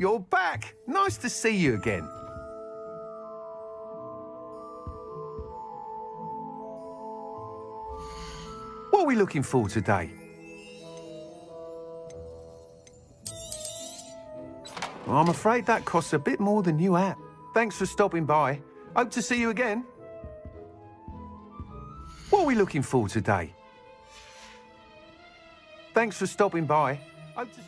you're back. Nice to see you again. What are we looking for today? Well, I'm afraid that costs a bit more than you at. Thanks for stopping by. Hope to see you again. What are we looking for today? Thanks for stopping by. Hope to...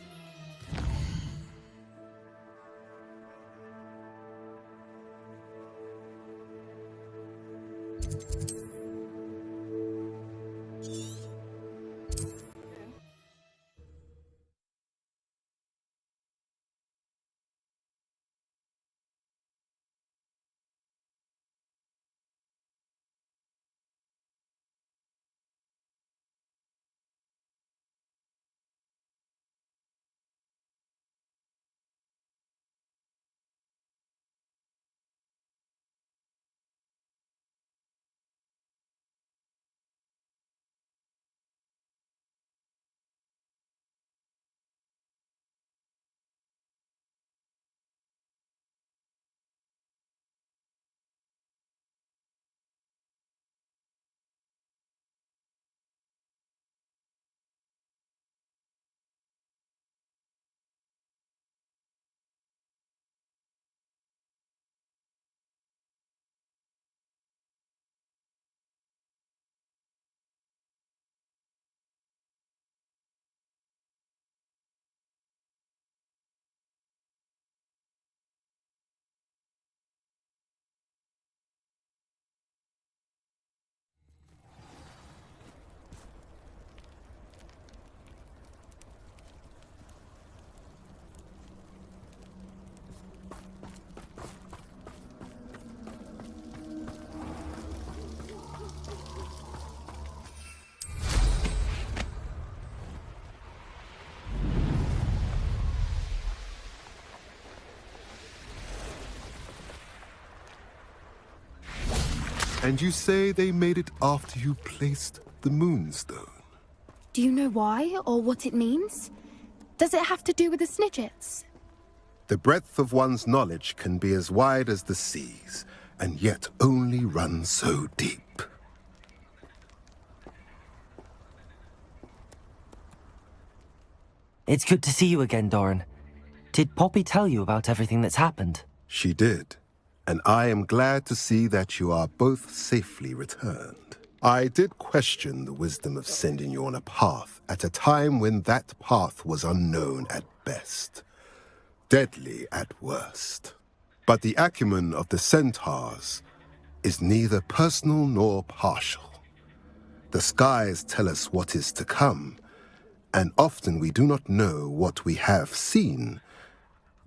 And you say they made it after you placed the moonstone? Do you know why, or what it means? Does it have to do with the Snidgets? The breadth of one's knowledge can be as wide as the seas, and yet only run so deep. It's good to see you again, Doran. Did Poppy tell you about everything that's happened? She did, and I am glad to see that you are both safely returned. I did question the wisdom of sending you on a path at a time when that path was unknown at best, deadly at worst. But the acumen of the centaurs is neither personal nor partial. The skies tell us what is to come, and often we do not know what we have seen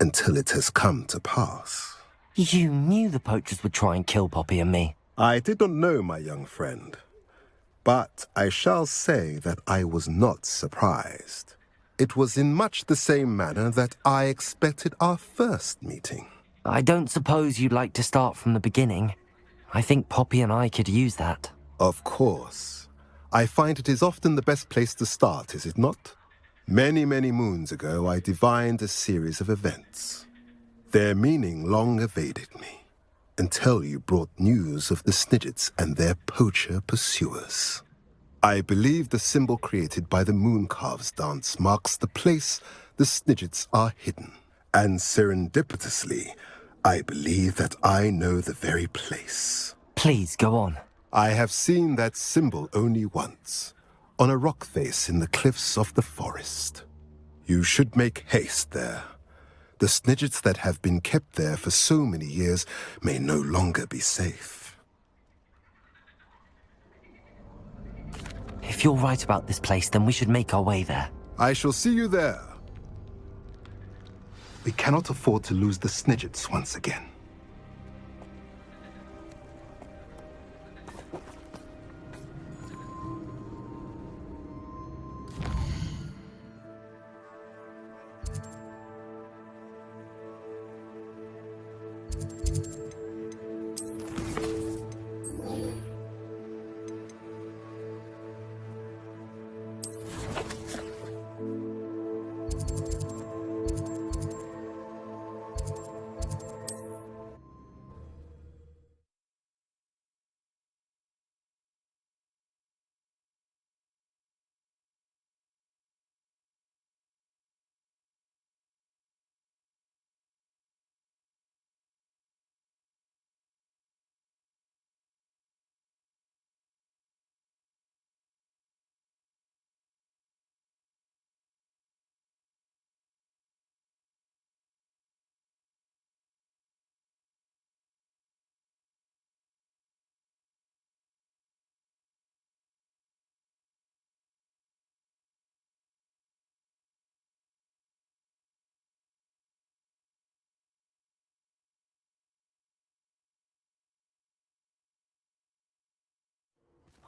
until it has come to pass. You knew the poachers would try and kill Poppy and me. I did not know, my young friend, but I shall say that I was not surprised. It was in much the same manner that I expected our first meeting. I don't suppose you'd like to start from the beginning. I think Poppy and I could use that. Of course. I find it is often the best place to start, is it not? Many, many moons ago, I divined a series of events. Their meaning long evaded me, until you brought news of the Snidgets and their poacher pursuers. I believe the symbol created by the Mooncalves dance marks the place the Snidgets are hidden. And serendipitously, I believe that I know the very place. Please, go on. I have seen that symbol only once, on a rock face in the cliffs of the forest. You should make haste there. The Snidgets that have been kept there for so many years may no longer be safe. If you're right about this place, then we should make our way there. I shall see you there. We cannot afford to lose the Snidgets once again.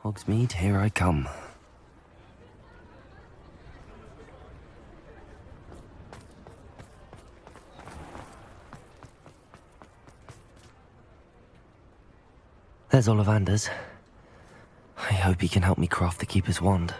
Hogsmeade, here I come. There's Ollivander's. I hope he can help me craft the Keeper's wand.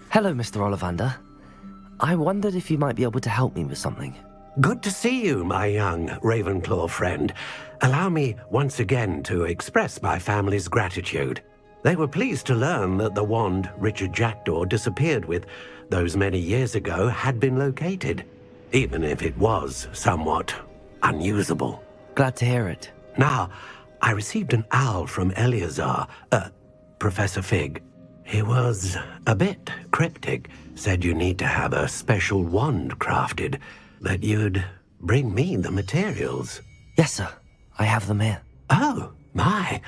Hello, Mr. Ollivander. I wondered if you might be able to help me with something. Good to see you, my young Ravenclaw friend. Allow me once again to express my family's gratitude. They were pleased to learn that the wand Richard Jackdaw disappeared with those many years ago had been located, even if it was somewhat unusable. Glad to hear it. Now, I received an owl from Eleazar, Professor Fig. He was a bit cryptic, said you need to have a special wand crafted, that you'd bring me the materials. Yes, sir. I have them here. Oh, my.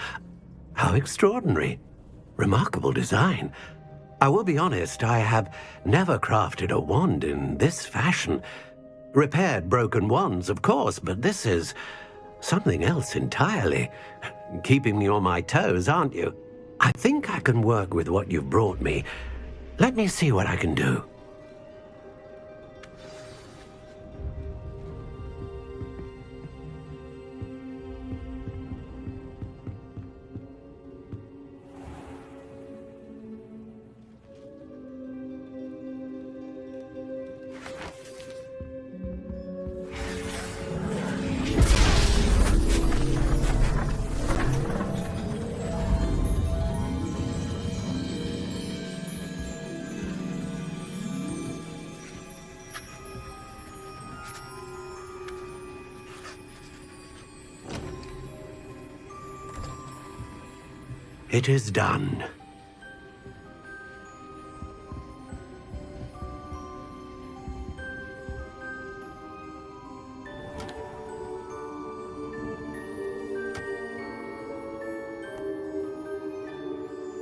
How extraordinary. Remarkable design. I will be honest, I have never crafted a wand in this fashion. Repaired broken wands, of course, but this is something else entirely. Keeping me on my toes, aren't you? I think I can work with what you've brought me. Let me see what I can do. It is done.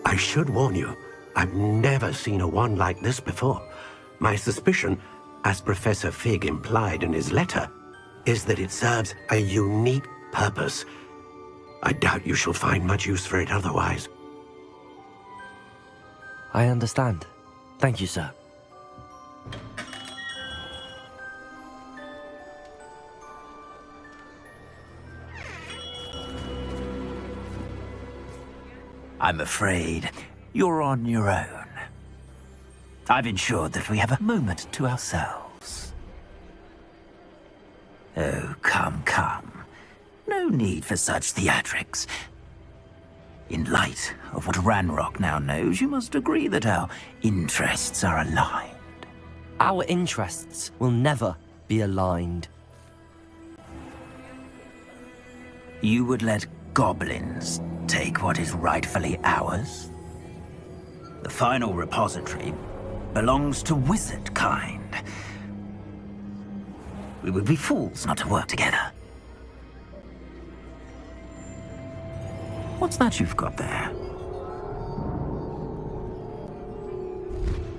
I should warn you, I've never seen a wand like this before. My suspicion, as Professor Fig implied in his letter, is that it serves a unique purpose. I doubt you shall find much use for it otherwise. I understand. Thank you, sir. I'm afraid you're on your own. I've ensured that we have a moment to ourselves. Oh, come, come. No need for such theatrics. In light of what Ranrock now knows, you must agree that our interests are aligned. Our interests will never be aligned. You would let goblins take what is rightfully ours? The final repository belongs to wizard kind. We would be fools not to work together. What's that you've got there?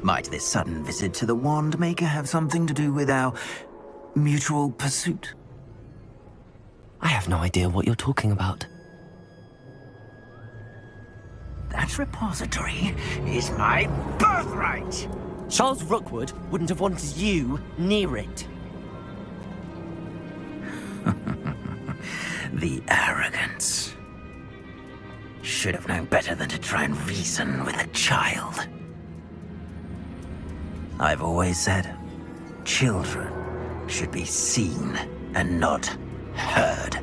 Might this sudden visit to the Wand Maker have something to do with our mutual pursuit? I have no idea what you're talking about. That repository is my birthright! Charles Rookwood wouldn't have wanted you near it. The arrogance. Should have known better than to try and reason with a child. I've always said, children should be seen and not heard.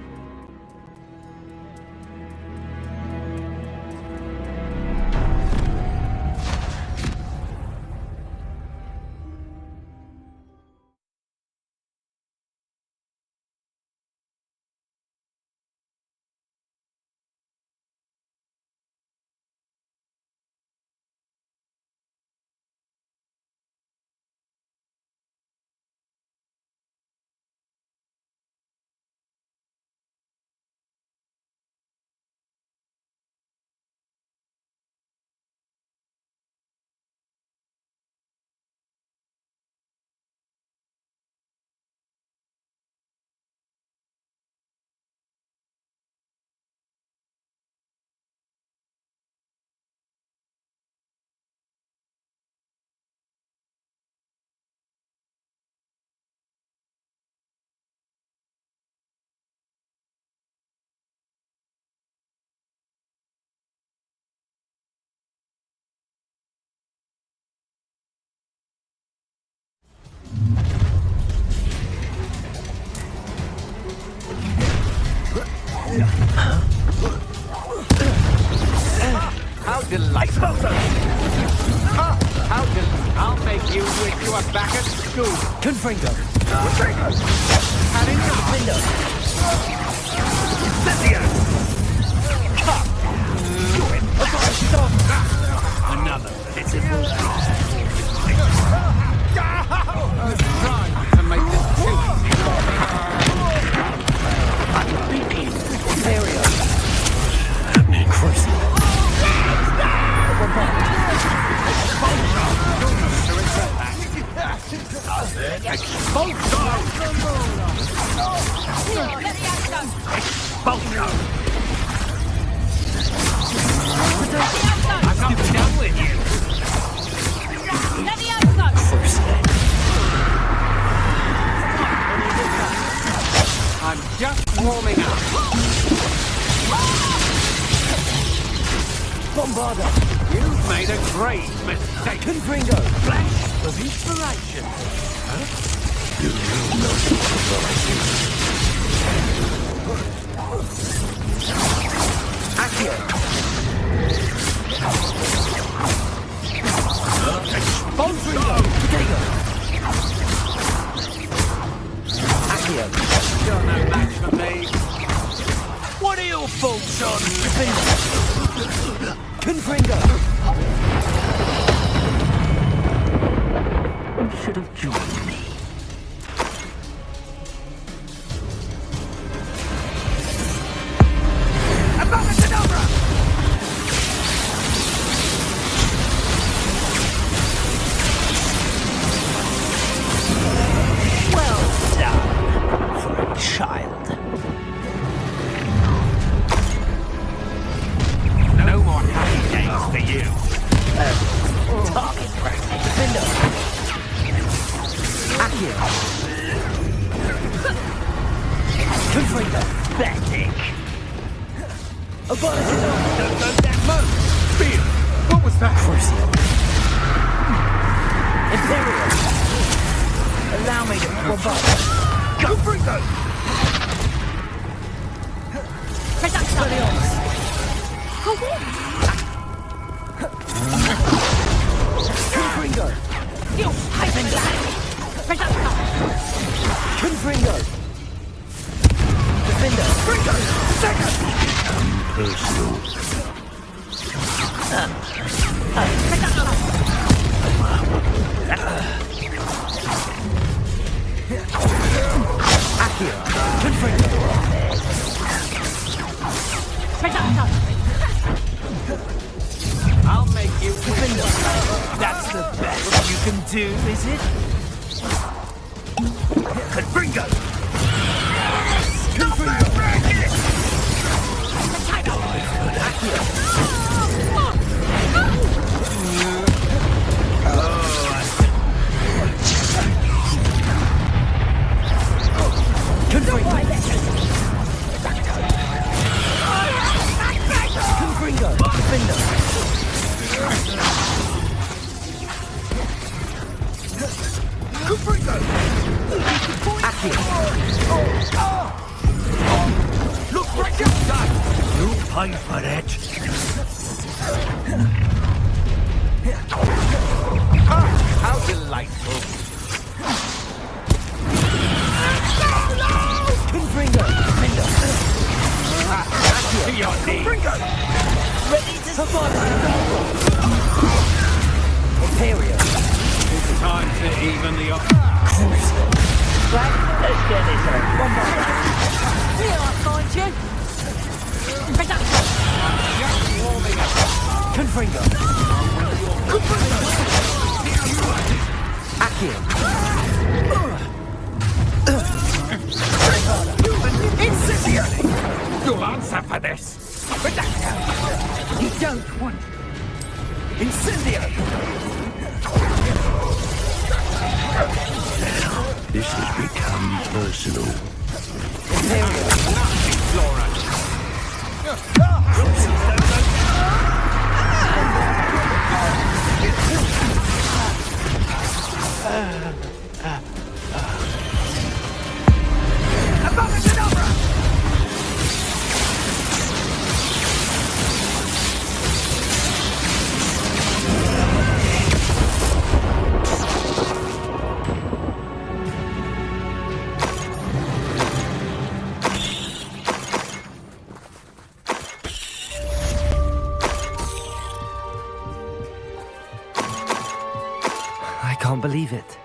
How delightful! I'll make you wish you were back at school. Confringo. Had enough. Another pitiful. Trying to make this too I'm not done with you. I'm just warming up. Bombarda. You've made a great mistake. Confringo. Flash of inspiration. Accio. Confringo. Potato. Accio. You're no match for me. What are your faults on? Confringo. You should have joined me. Well done for a child. No more happy days for you. Target practice. Defender. Accio. Confringo. Pathetic. Abolition. Don't go that much. Fear. What was that? Crucio. Imperial. Allow me to bombard. Go for it, though. Expelliarmus. Confringo. Confringo. Defender. Accio. Confringo. I'll make you Defender. That's the best you can do, is it? Confringo. Confringo. Defender. Accio. Look what you've done. You'll pay for that. How delightful. Confringo. Defender. To your knees. Ready to survive. Imperial. It's time to even the odds. Right, let's get this on. Here I find you. Just warming up. Confringo. Accio. Incendiary. You'll answer for this. You don't want Incendiary. this has become personal. Imperial. Nasty Flora. believe it.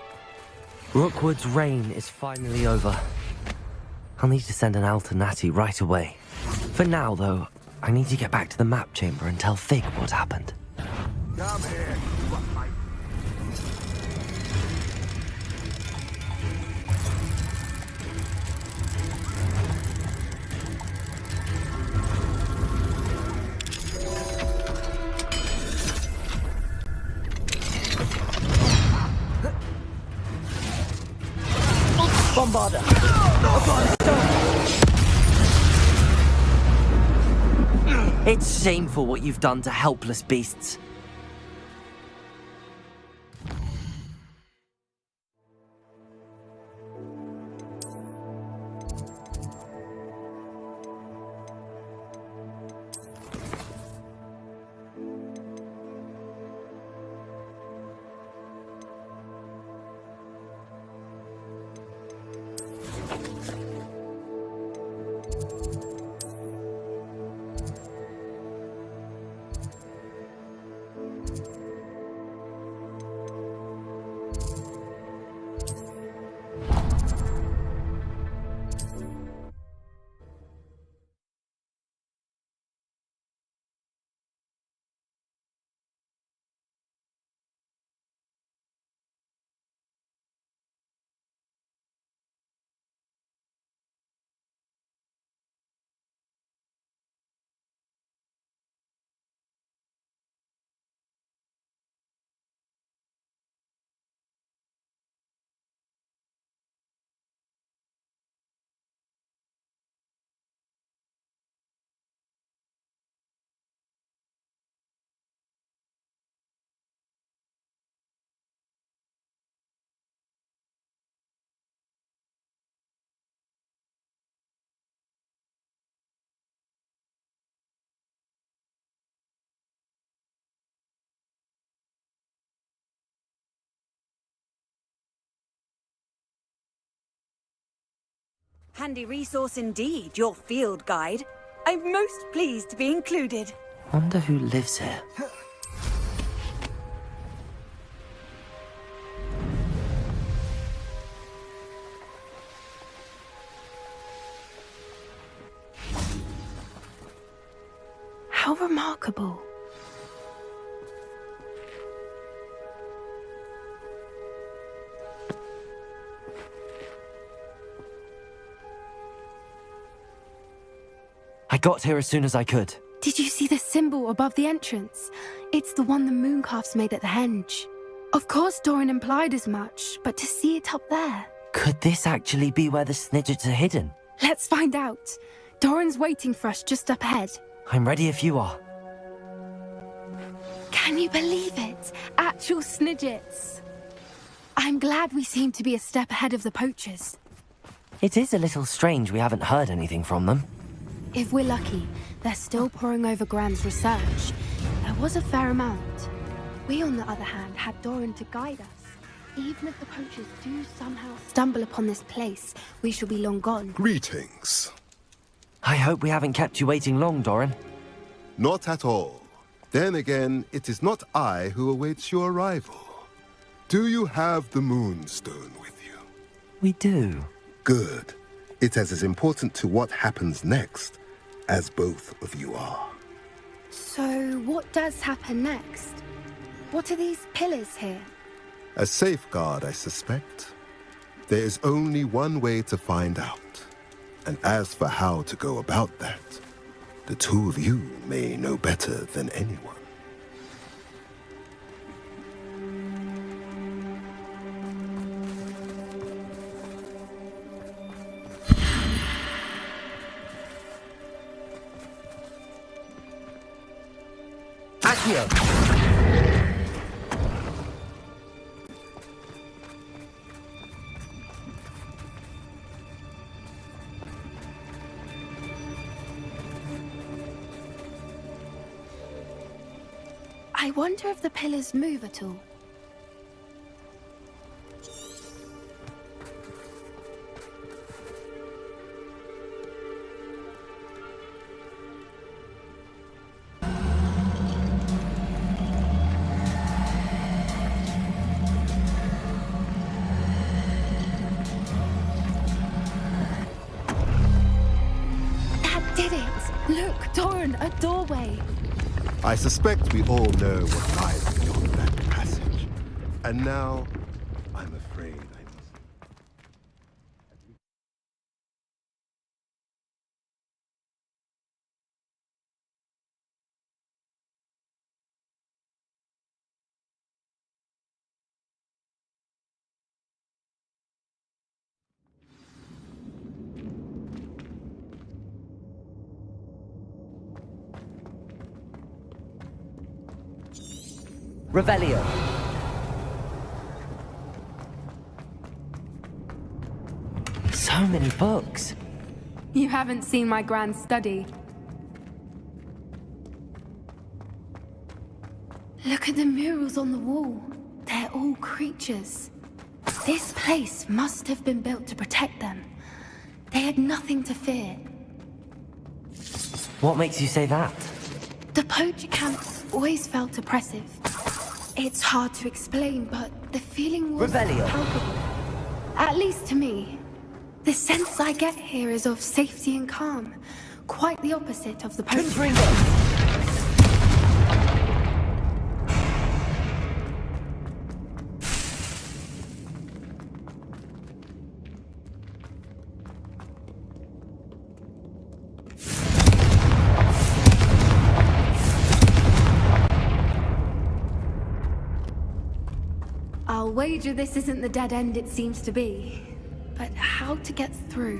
Rookwood's reign is finally over. I'll need to send an Alternati right away. For now, though, I need to get back to the map chamber and tell Fig what happened. Come here. Bombarder! It's shameful what you've done to helpless beasts. Handy resource indeed, your field guide. I'm most pleased to be included. Wonder who lives here. How remarkable. I got here as soon as I could. Did you see the symbol above the entrance? It's the one the mooncalfs made at the henge. Of course Doran implied as much, but to see it up there... Could this actually be where the Snidgets are hidden? Let's find out. Doran's waiting for us just up ahead. I'm ready if you are. Can you believe it? Actual Snidgets. I'm glad we seem to be a step ahead of the poachers. It is a little strange we haven't heard anything from them. If we're lucky, they're still poring over Graham's research. There was a fair amount. We, on the other hand, had Doran to guide us. Even if the poachers do somehow stumble upon this place, we shall be long gone. Greetings. I hope we haven't kept you waiting long, Doran. Not at all. Then again, it is not I who awaits your arrival. Do you have the Moonstone with you? We do. Good. It is as important to what happens next as both of you are. So, what does happen next? What are these pillars here? A safeguard, I suspect. There is only one way to find out. And as for how to go about that, the two of you may know better than anyone. I wonder if the pillars move at all. did it! Look, Doran, a doorway! I suspect we all know what lies beyond that passage. And now, I'm afraid I must... Revelio. So many books. You haven't seen my grand study. Look at the murals on the wall. They're all creatures. This place must have been built to protect them. They had nothing to fear. What makes you say that? The poacher camp always felt oppressive. It's hard to explain, but the feeling was Revelio. palpable. At least to me. The sense I get here is of safety and calm. Quite the opposite of the poacher camp. Confringo. I'll wager this isn't the dead end it seems to be. But how to get through?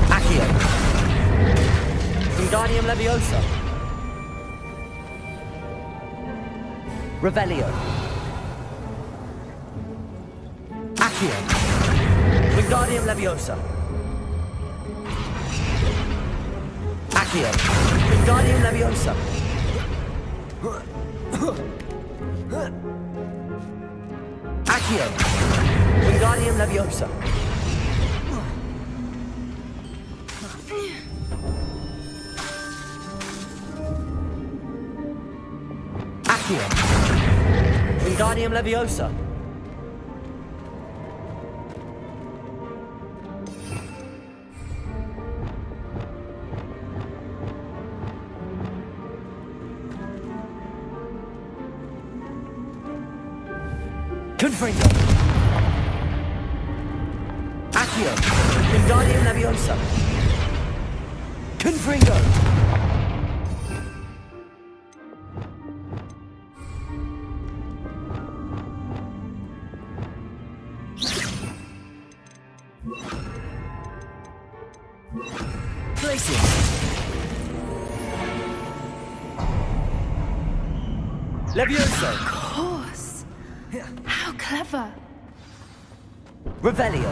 Accio. Wingardium Leviosa. Revelio. Accio. Wingardium Leviosa. Accio. Wingardium Leviosa. Accio. Wingardium Leviosa. Accio. Wingardium Leviosa. Confringo. Accio. Wingardium Leviosa. Confringo. Places. Levioso. Of course. How clever. Revelio.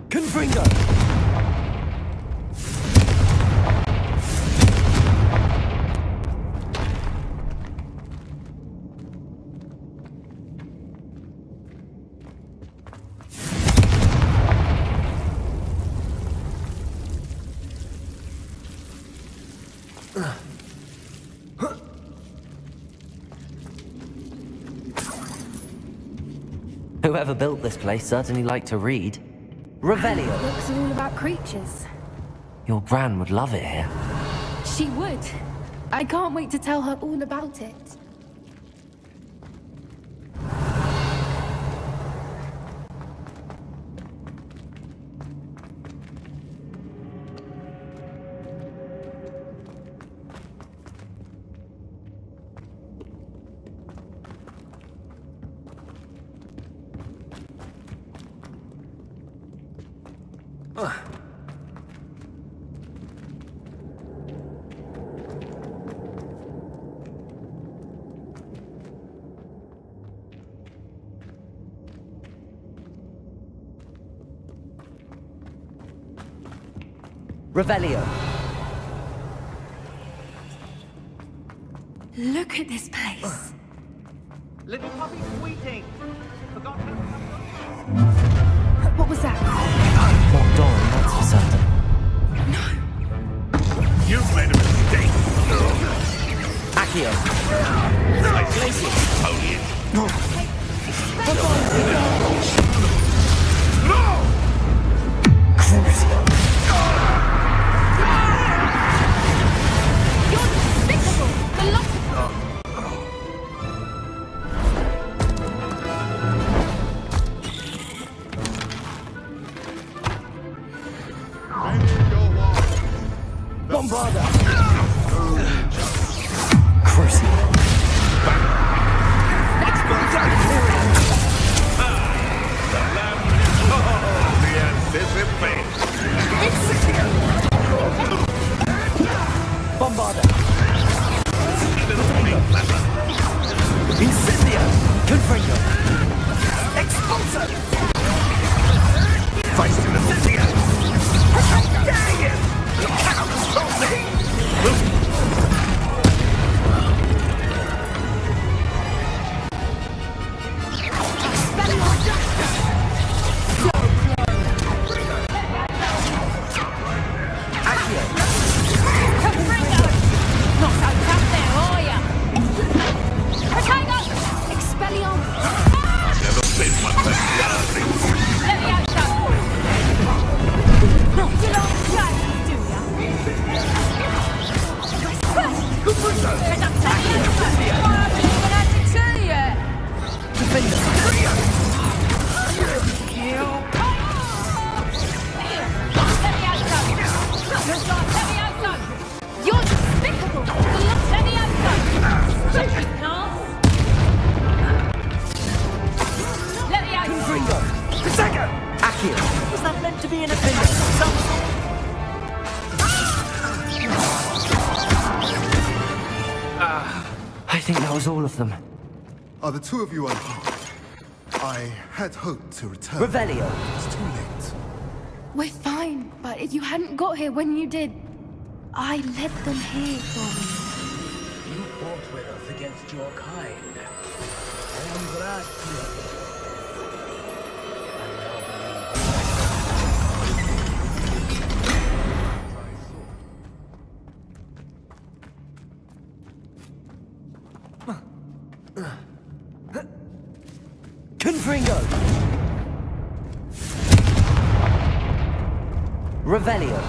Confringo. Whoever built this place certainly liked to read. Revelio. Books are all about creatures. Your Gran would love it here. She would. I can't wait to tell her all about it. Revelio. Look at this place. Little puppy squeaking. Forgot how to... What was that? Not Doran, that's for certain. You've made a mistake. Accio! Crucial! You're despicable! The lot of Bombarda! Crucial! Bombarda! Incendio! Confringo! Expulso! Feist in Incendio! Dang it! You cannot control me! You're despicable! The lot of Accio! Was that meant to be an offender? I think that was all of them. Are the two of you unharmed? I had hoped to return. Revelio! It's too late. We're fine, but if you hadn't got here when you did, I led them here, Doran. You fought with us against your kind. I am glad to. Confringo! Revelio!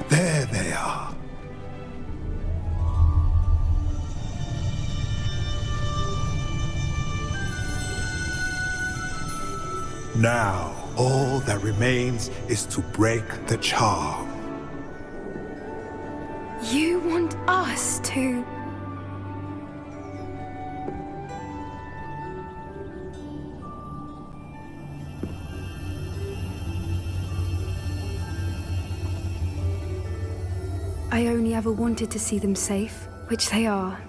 There they are. Now, all that remains is to break the charm. You want us to... I only ever wanted to see them safe, which they are.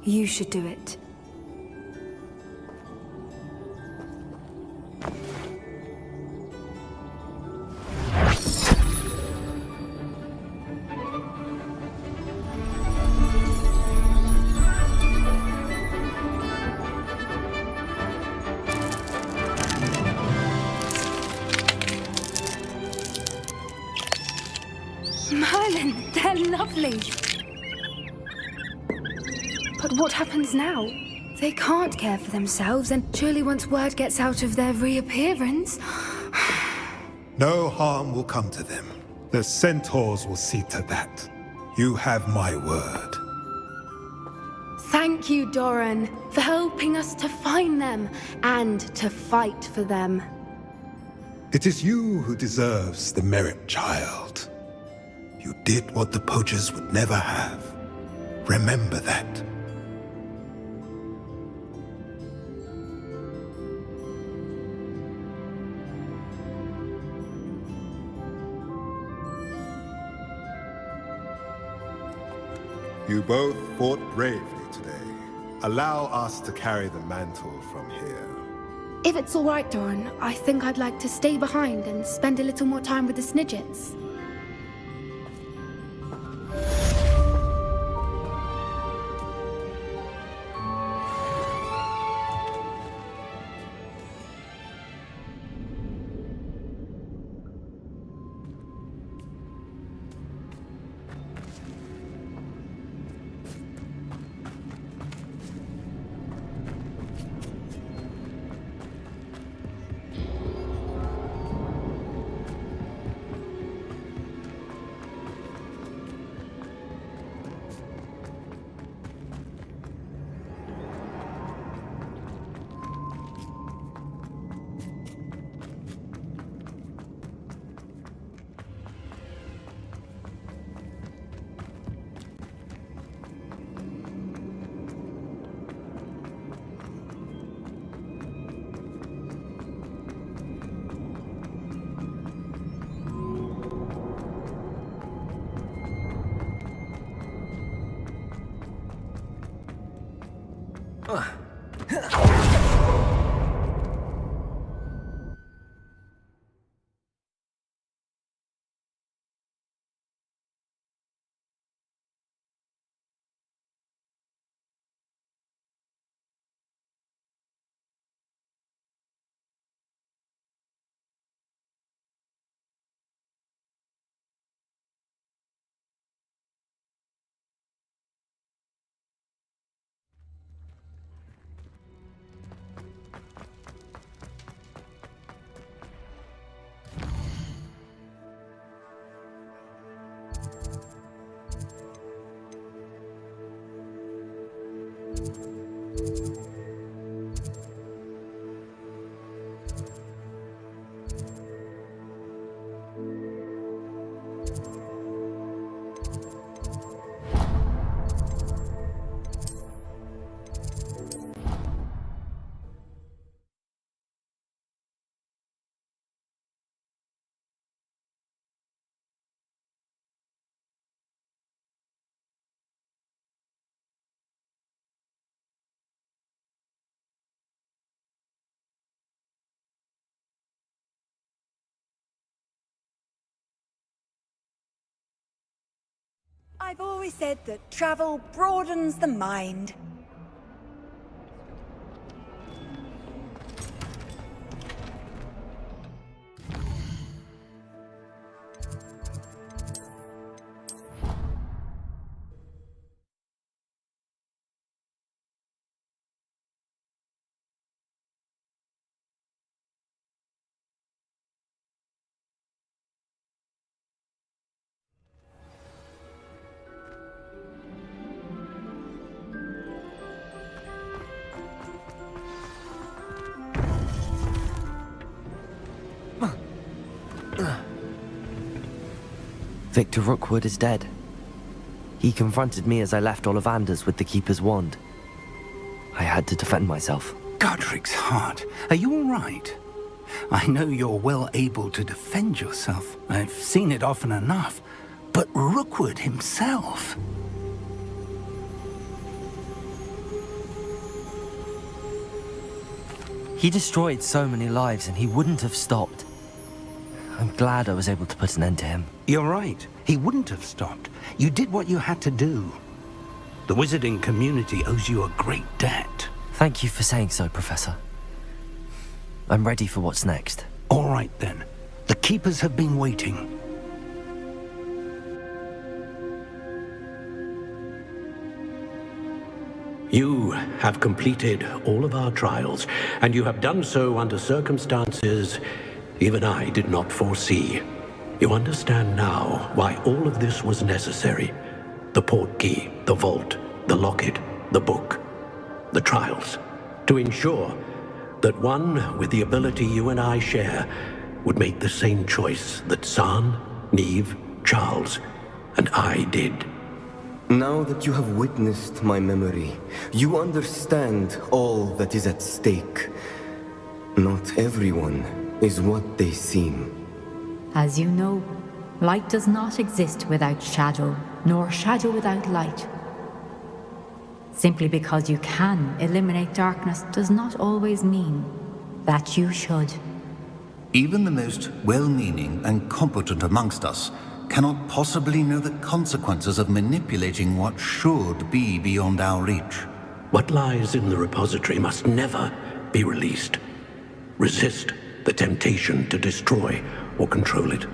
You should do it. Merlin, they're lovely. But what happens now? They can't care for themselves, and surely once word gets out of their reappearance... No harm will come to them. The centaurs will see to that. You have my word. Thank you, Doran, for helping us to find them and to fight for them. It is you who deserves the merit, child. You did what the poachers would never have. Remember that. You both fought bravely today. Allow us to carry the mantle from here. If it's all right, Doran, I think I'd like to stay behind and spend a little more time with the Snidgets. I've always said that travel broadens the mind. Victor Rookwood is dead. He confronted me as I left Ollivander's with the Keeper's wand. I had to defend myself. Godric's heart, are you all right? I know you're well able to defend yourself. I've seen it often enough. But Rookwood himself... He destroyed so many lives and he wouldn't have stopped. I'm glad I was able to put an end to him. You're right. He wouldn't have stopped. You did what you had to do. The wizarding community owes you a great debt. Thank you for saying so, Professor. I'm ready for what's next. All right, then. The Keepers have been waiting. You have completed all of our trials, and you have done so under circumstances even I did not foresee. You understand now why all of this was necessary. The portkey, the vault, the locket, the book, the trials. To ensure that one with the ability you and I share would make the same choice that San, Neve, Charles, and I did. Now that you have witnessed my memory, you understand all that is at stake. Not everyone is what they seem. As you know, light does not exist without shadow, nor shadow without light. Simply because you can eliminate darkness does not always mean that you should. Even the most well-meaning and competent amongst us cannot possibly know the consequences of manipulating what should be beyond our reach. What lies in the repository must never be released. Resist the temptation to destroy or control it.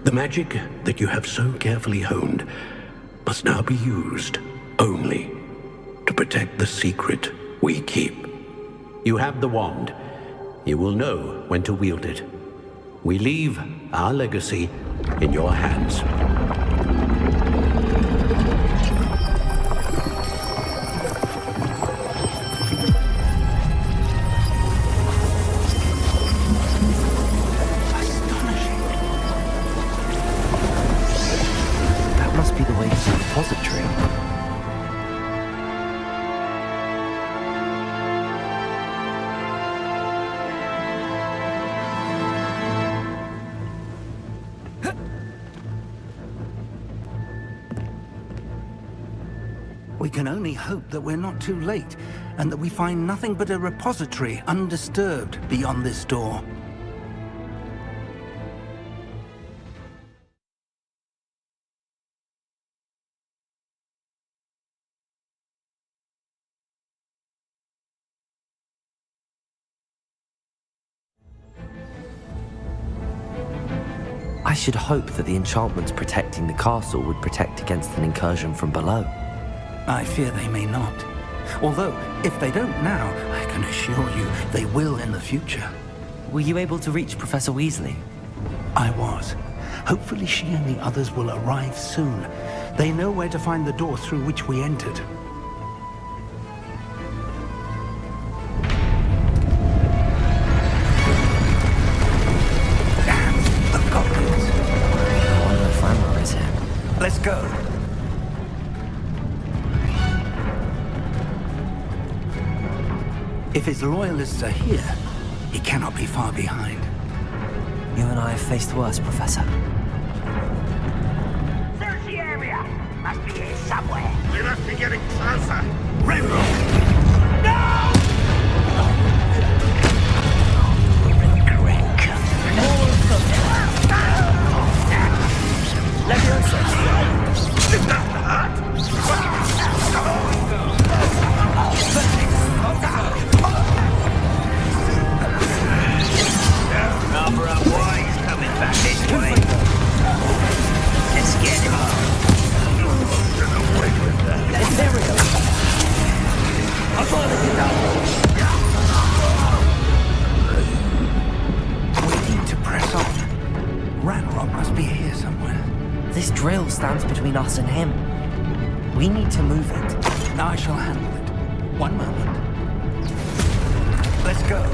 The magic that you have so carefully honed must now be used only to protect the secret we keep. You have the wand. You will know when to wield it. We leave our legacy in your hands. That must be the way to the repository. We can only hope that we're not too late, and that we find nothing but a repository undisturbed beyond this door. I should hope that the enchantments protecting the castle would protect against an incursion from below. I fear they may not. Although, if they don't now, I can assure you they will in the future. Were you able to reach Professor Weasley? I was. Hopefully she and the others will arrive soon. They know where to find the door through which we entered. Damn, the goblins. I wonder if Ranrock is here. Let's go. If his loyalists are here, he cannot be far behind. You and I have faced worse, Professor. Search the area! Must be here somewhere. We must be getting closer. Rainbow! No! Number of boys coming back this way. Let's get him up. There we go. I'm gonna get out. We need to press on. Ranrock must be here somewhere. This drill stands between us and him. We need to move it. I shall handle it. One moment. Let's go.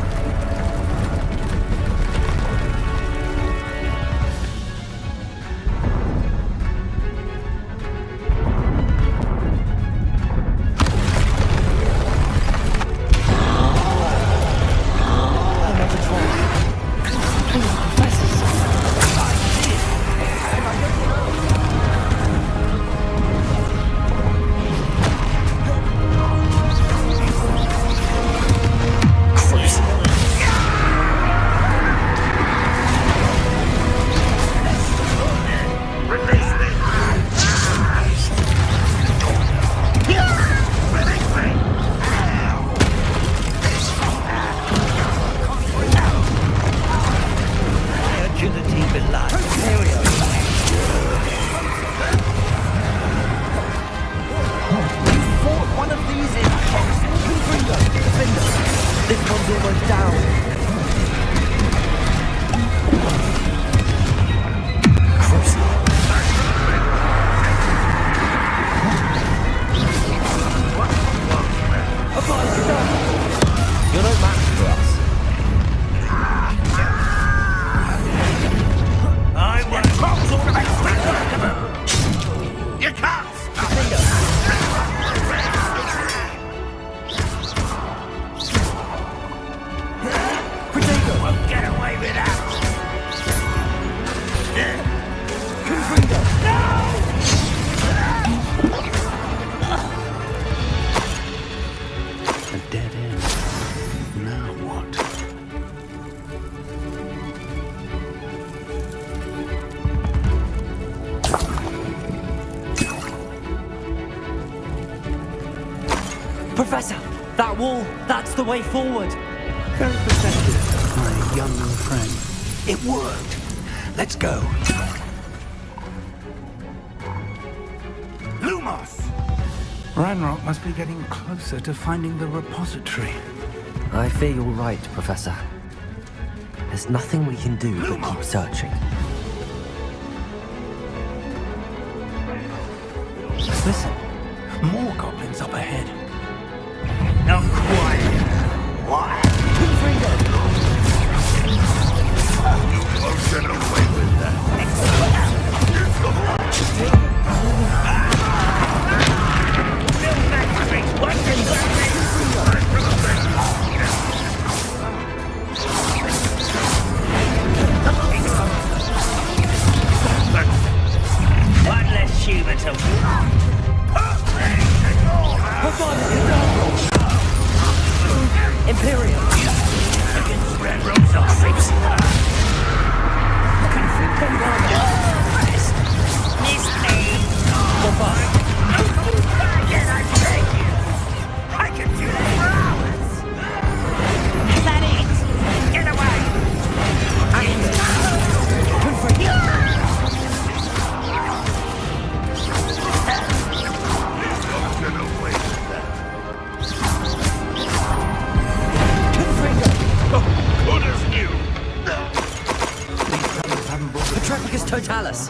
Professor, that wall, that's the way forward. Very perceptive, my young friend. It worked. Let's go. Lumos! Ranrock must be getting closer to finding the repository. I fear you're right, Professor. There's nothing we can do but keep searching. Listen. More goblins up ahead. Now quiet. What? Close and away with that. One less human to Imperial! against red rose office. Miss me. Again, I beg you. I can do that for hours. Is that it? Get away. Good as new. Petrificus Totalis!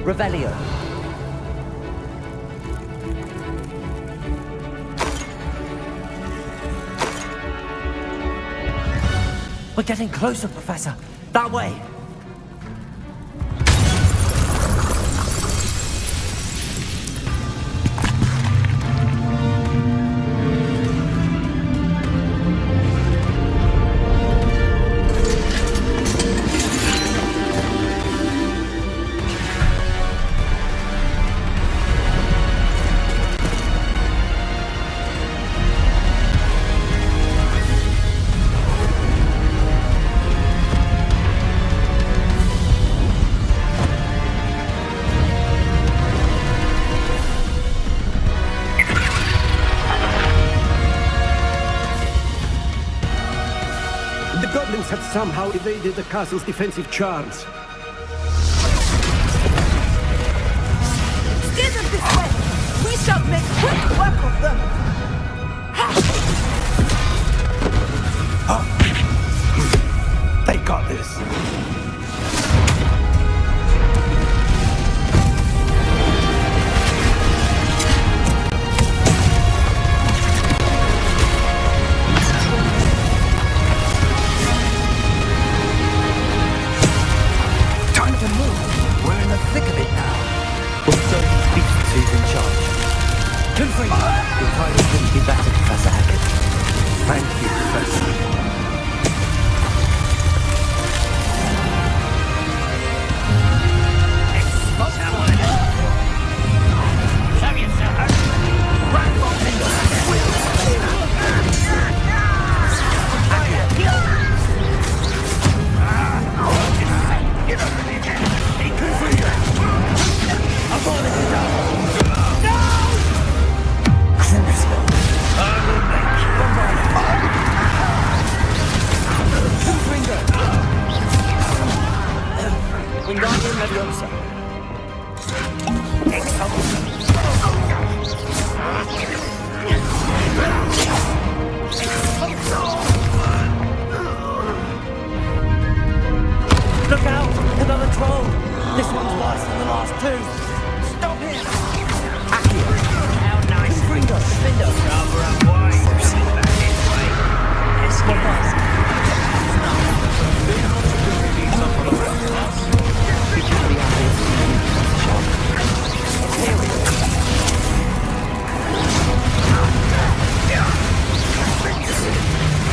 Revelio. We're getting closer, Professor. That way. The goblins have somehow evaded the castle's defensive charms. Steer them this way! We shall make quick work of them! They got this. Time to move. We're in the thick of it now. Also, beasts who's in charge. Confrey! Your tidings couldn't be better, Professor Hackett. Thank you, Professor. Wingardium Leviosa. Look out! Another troll! This one's worse than the last two! Stop him! Accio! How nice. Fringo! Defender! Cover up wide. Back this way. Let's go.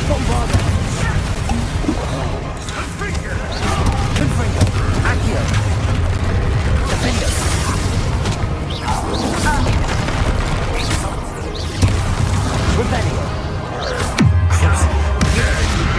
Bombarda! Confringo! Accio! Defender! Revelio! Crucible!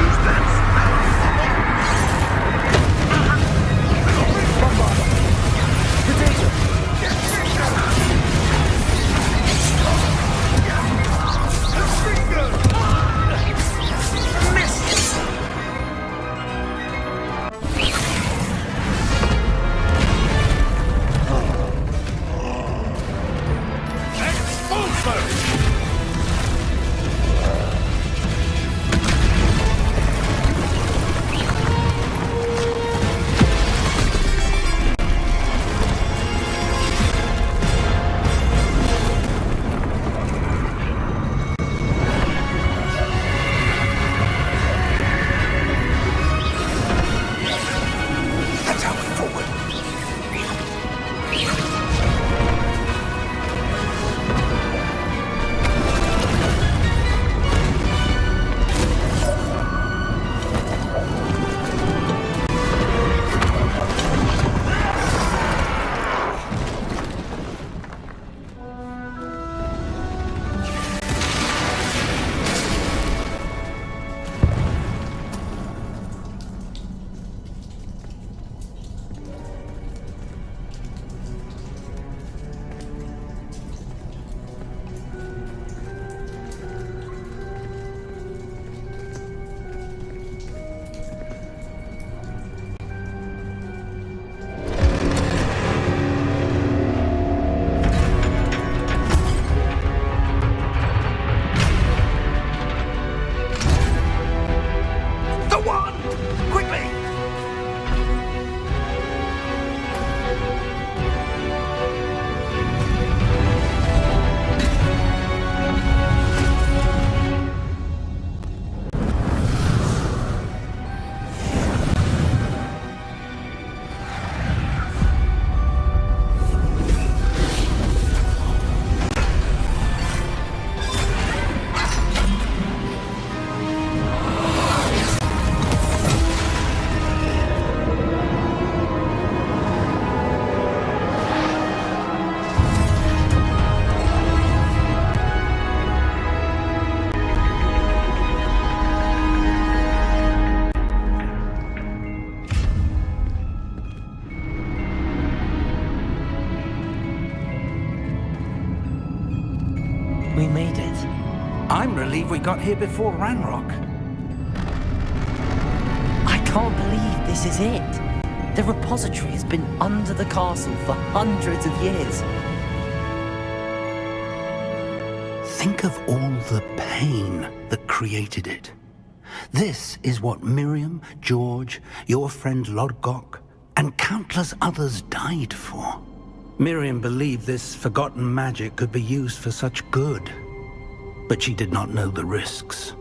We made it. I'm relieved we got here before Ranrock. I can't believe this is it. The repository has been under the castle for hundreds of years. Think of all the pain that created it. This is what Miriam, George, your friend Lodgok, and countless others died for. Miriam believed this forgotten magic could be used for such good. But she did not know the risks.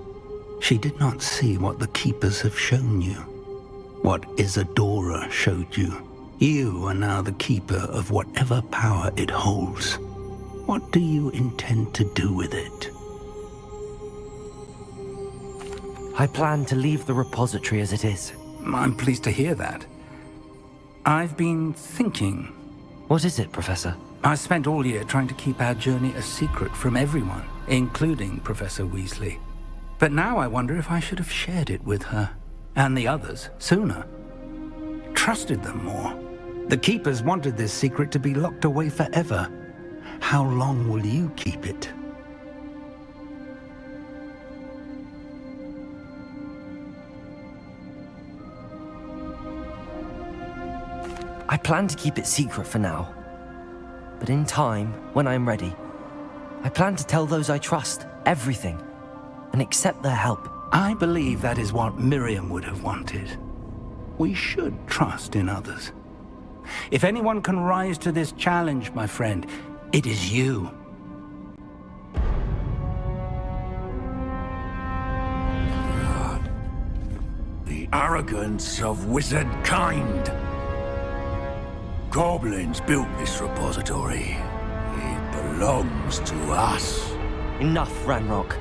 She did not see what the Keepers have shown you. What Isadora showed you. You are now the Keeper of whatever power it holds. What do you intend to do with it? I plan to leave the repository as it is. I'm pleased to hear that. I've been thinking. What is it, Professor? I spent all year trying to keep our journey a secret from everyone, including Professor Weasley. But now I wonder if I should have shared it with her, and the others, sooner. Trusted them more. The Keepers wanted this secret to be locked away forever. How long will you keep it? I plan to keep it secret for now. But in time, when I'm ready, I plan to tell those I trust everything and accept their help. I believe that is what Miriam would have wanted. We should trust in others. If anyone can rise to this challenge, my friend, it is you. The arrogance of wizard kind. Goblins built this repository. It belongs to us. Enough, Ranrock.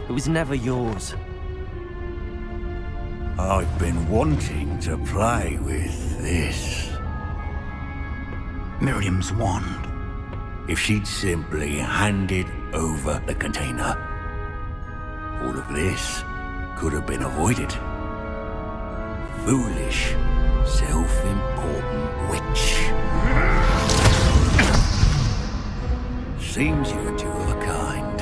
It was never yours. I've been wanting to play with this. Miriam's wand. If she'd simply handed over the container, all of this could have been avoided. Foolish, self-important witch. Seems you're two of a kind.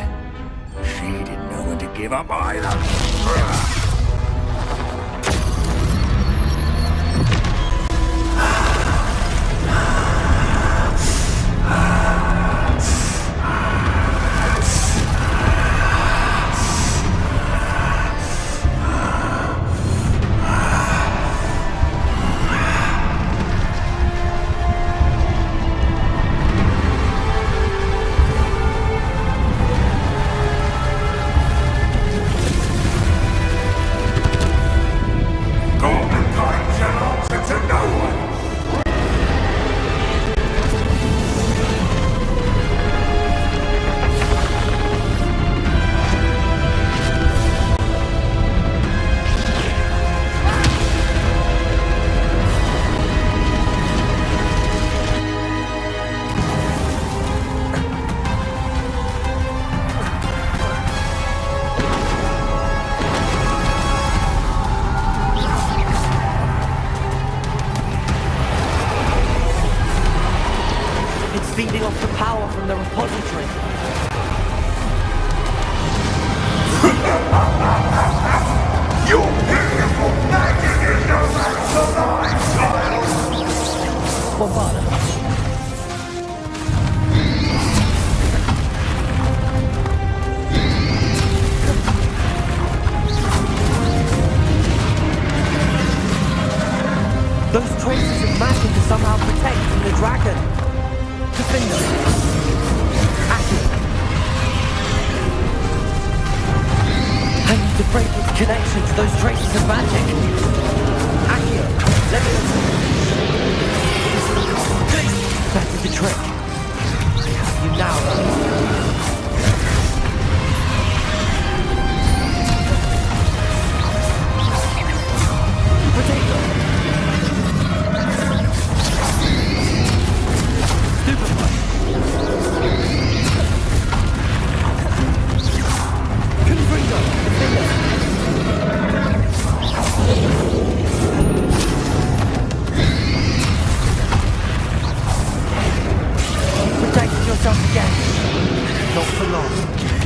She didn't know when to give up either. Feeding off the power from the repository. Your beautiful magic is no match for mine, child! Bombarda. Those traces of magic are somehow protecting the dragon. Defender. Active. I need to break its connection to those traces of magic. Accio. Let me That is the trick. I have you now. Potato. Stupefy. Confringo. Protect yourself again. Not for long.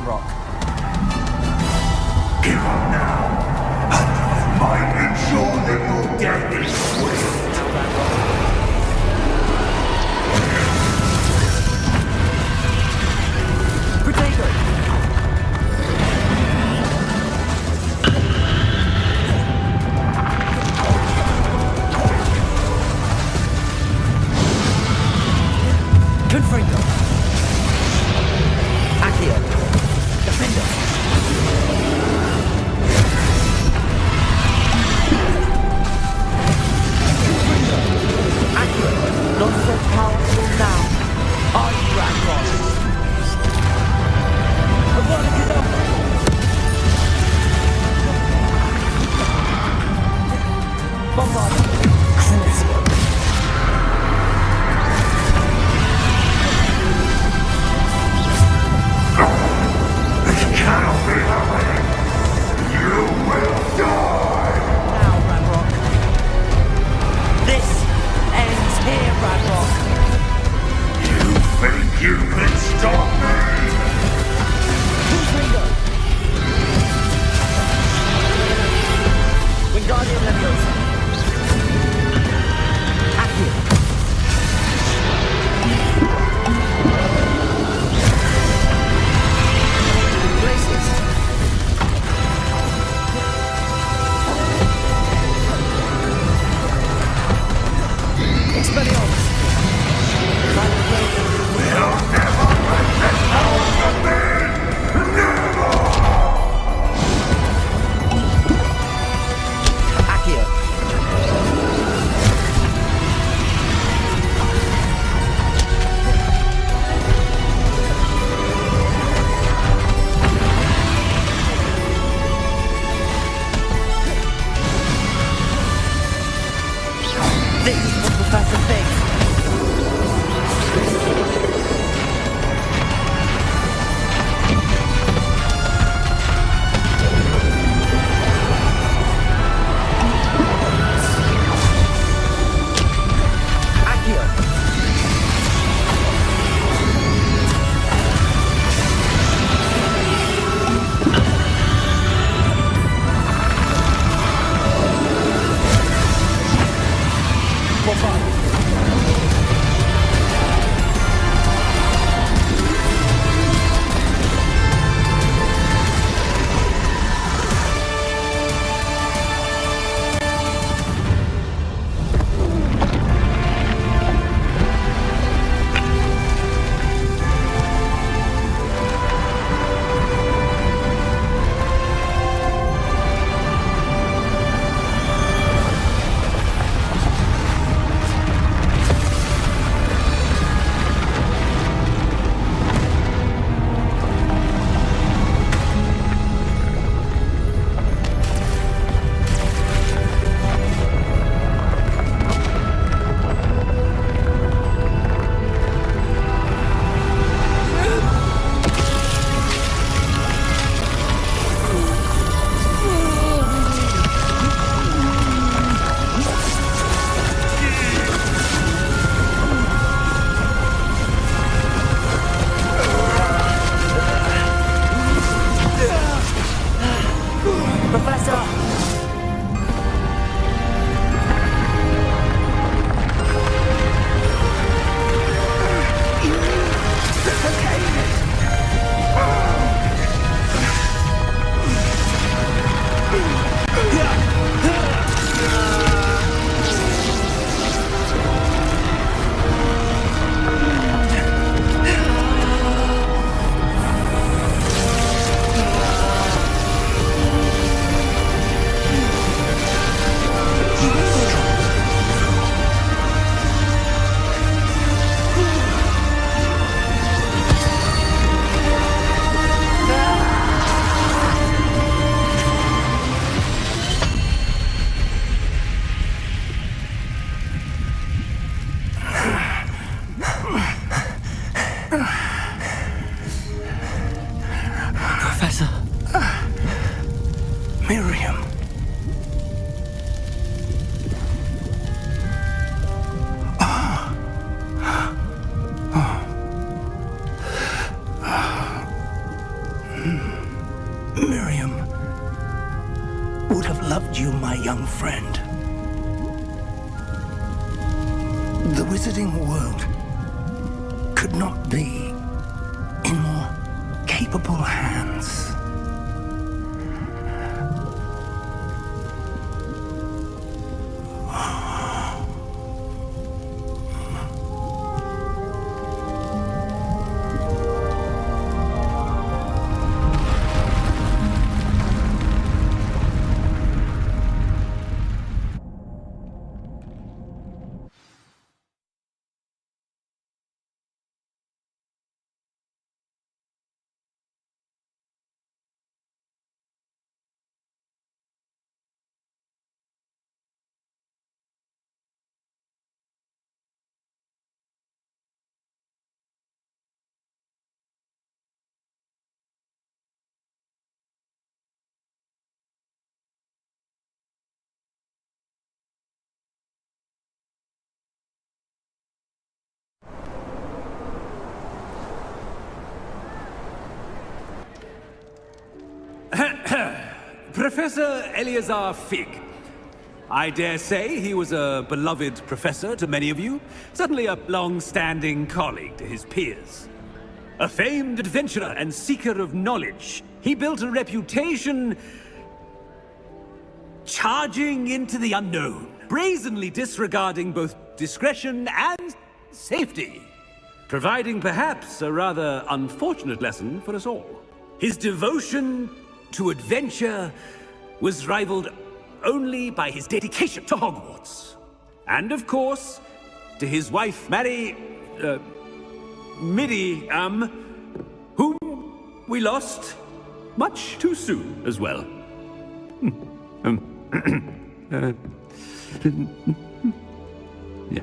Ragnarok. Give up now, and I might ensure that your death is swift. Potato! Confringo! Accio! Defender! Accio! Not so powerful now. Are you Ragnarok? The water is over! Bombard! Crucio! This cannot be happening! You will die! Now, Ragnarok. This ends here, Ragnarok. You think you can stop me? Confringo! Wingardium Leviosa! Accio! Glacius! Expelliarmus! Final blade! We'll never let this power from me! Never! Accio! This is what Professor thinks. Accio! Bombard! Professor! Professor. Miriam. friend. The wizarding world could not be in more capable hands. Professor Eleazar Fig. I dare say he was a beloved professor to many of you, certainly a long-standing colleague to his peers. A famed adventurer and seeker of knowledge, he built a reputation charging into the unknown, brazenly disregarding both discretion and safety, providing perhaps a rather unfortunate lesson for us all. His devotion to adventure was rivaled only by his dedication to Hogwarts. And of course, to his wife, Middy, whom we lost much too soon as well. Yeah.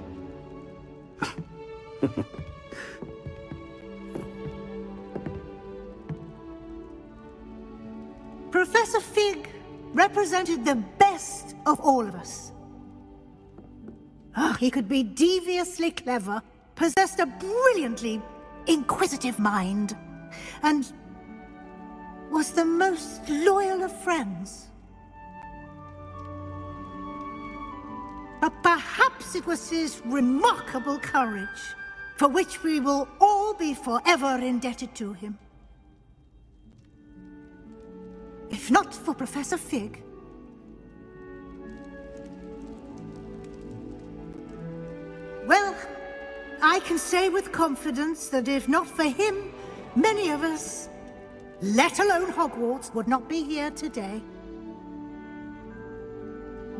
Professor Fig represented the best of all of us. He could be deviously clever, possessed a brilliantly inquisitive mind, and was the most loyal of friends. But perhaps it was his remarkable courage, for which we will all be forever indebted to him. If not for Professor Fig, well, I can say with confidence that if not for him, many of us, let alone Hogwarts, would not be here today.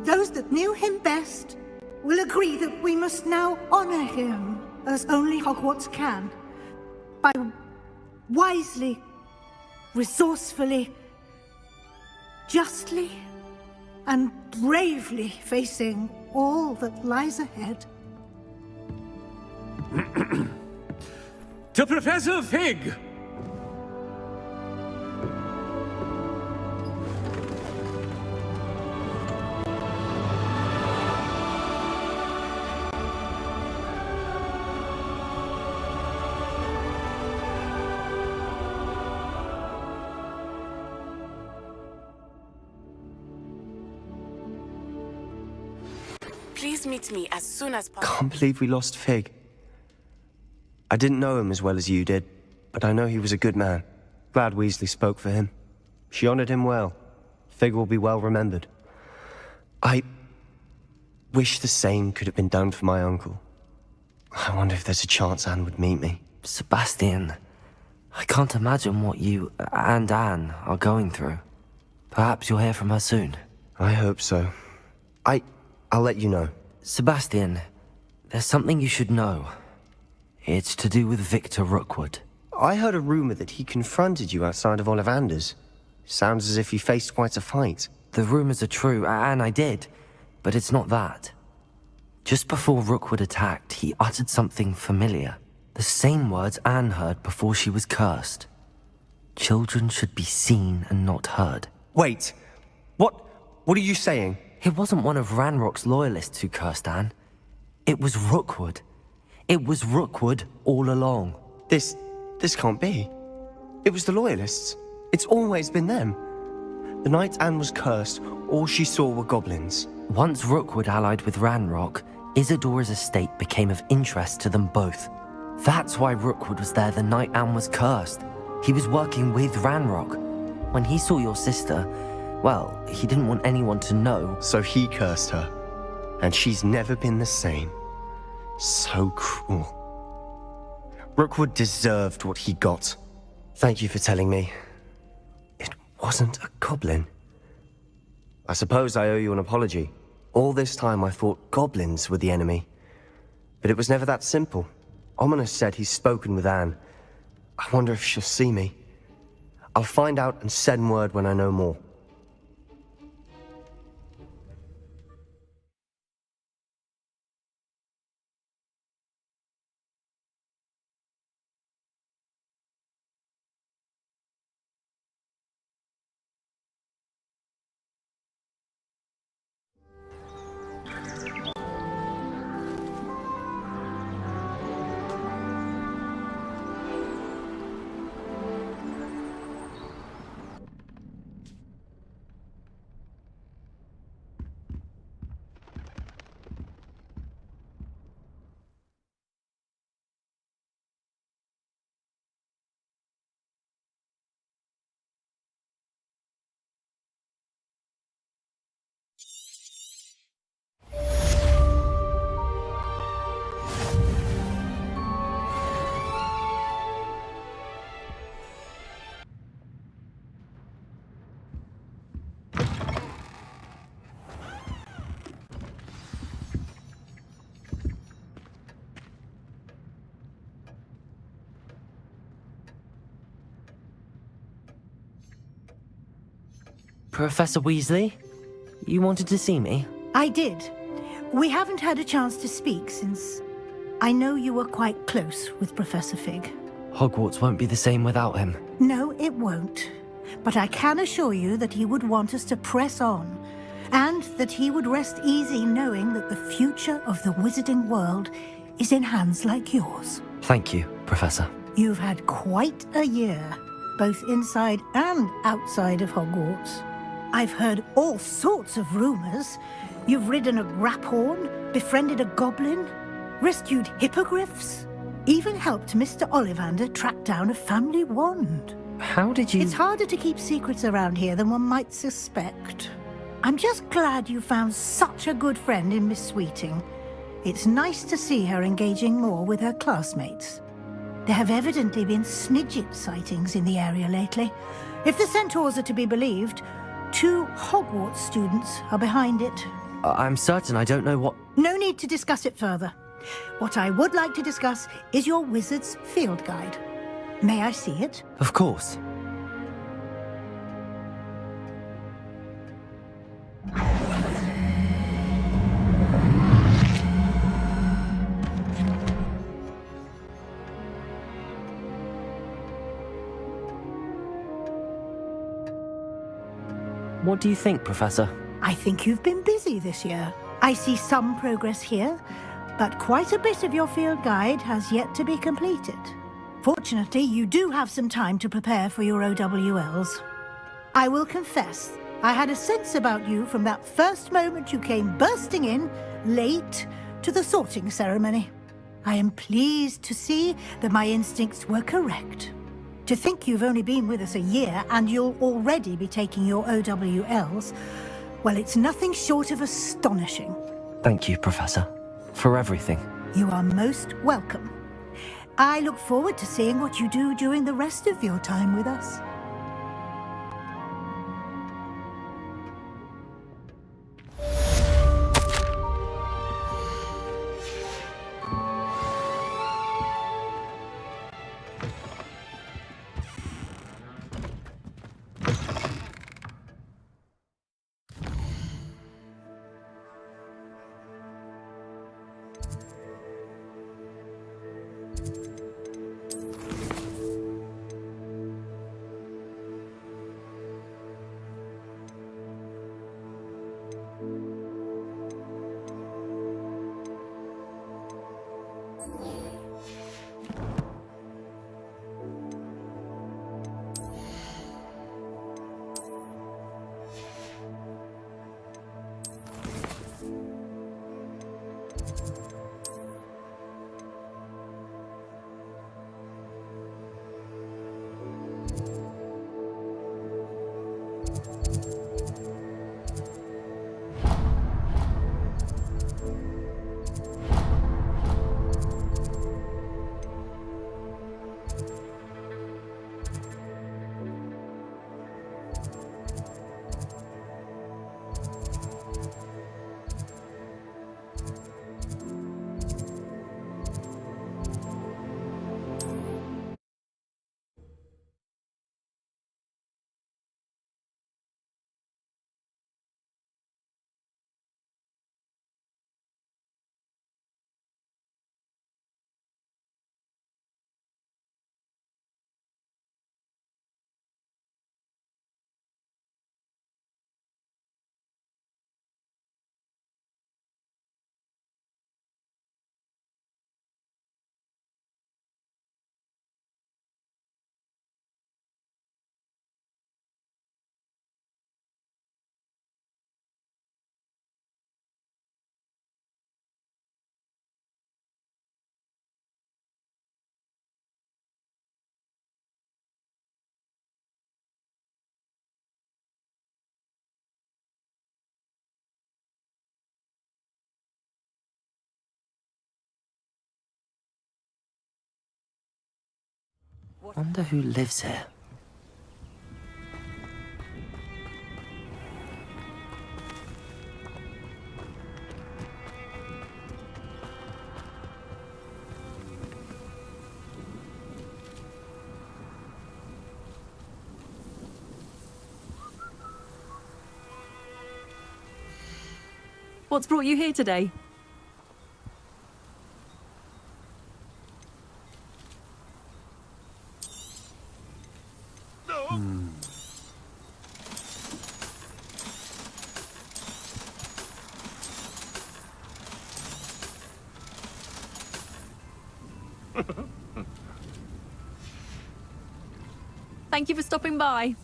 Those that knew him best will agree that we must now honor him as only Hogwarts can, by wisely, resourcefully, justly and bravely facing all that lies ahead. To Professor Fig! Please meet me as soon as possible. Can't believe we lost Fig. I didn't know him as well as you did, but I know he was a good man. Glad Weasley spoke for him. She honored him well. Fig will be well remembered. I wish the same could have been done for my uncle. I wonder if there's a chance Anne would meet me. Sebastian, I can't imagine what you and Anne are going through. Perhaps you'll hear from her soon. I hope so. I'll let you know. Sebastian, there's something you should know. It's to do with Victor Rookwood. I heard a rumor that he confronted you outside of Ollivander's. Sounds as if he faced quite a fight. The rumors are true, and I did, but it's not that. Just before Rookwood attacked, he uttered something familiar. The same words Anne heard before she was cursed. Children should be seen and not heard. Wait, what are you saying? It wasn't one of Ranrock's loyalists who cursed Anne. It was Rookwood. It was Rookwood all along. This can't be. It was the loyalists. It's always been them. The night Anne was cursed, all she saw were goblins. Once Rookwood allied with Ranrock, Isadora's estate became of interest to them both. That's why Rookwood was there the night Anne was cursed. He was working with Ranrock. When he saw your sister, well, he didn't want anyone to know. So he cursed her. And she's never been the same. So cruel. Rookwood deserved what he got. Thank you for telling me. It wasn't a goblin. I suppose I owe you an apology. All this time I thought goblins were the enemy. But it was never that simple. Ominous said he's spoken with Anne. I wonder if she'll see me. I'll find out and send word when I know more. Professor Weasley? You wanted to see me? I did. We haven't had a chance to speak since I know you were quite close with Professor Fig. Hogwarts won't be the same without him. No, it won't. But I can assure you that he would want us to press on, and that he would rest easy knowing that the future of the wizarding world is in hands like yours. Thank you, Professor. You've had quite a year, both inside and outside of Hogwarts. I've heard all sorts of rumors. You've ridden a graphorn, befriended a goblin, rescued hippogriffs, even helped Mr. Ollivander track down a family wand. How did you... It's harder to keep secrets around here than one might suspect. I'm just glad you found such a good friend in Miss Sweeting. It's nice to see her engaging more with her classmates. There have evidently been Snidget sightings in the area lately. If the centaurs are to be believed, 2 Hogwarts students are behind it. I'm certain I don't know what... No need to discuss it further. What I would like to discuss is your wizard's field guide. May I see it? Of course. What do you think, Professor? I think you've been busy this year. I see some progress here, but quite a bit of your field guide has yet to be completed. Fortunately, you do have some time to prepare for your OWLs. I will confess, I had a sense about you from that first moment you came bursting in, late, to the sorting ceremony. I am pleased to see that my instincts were correct. To think you've only been with us a year and you'll already be taking your OWLs, well, it's nothing short of astonishing. Thank you, Professor, for everything. You are most welcome. I look forward to seeing what you do during the rest of your time with us. Wonder who lives here. What's brought you here today? Thank you for stopping by.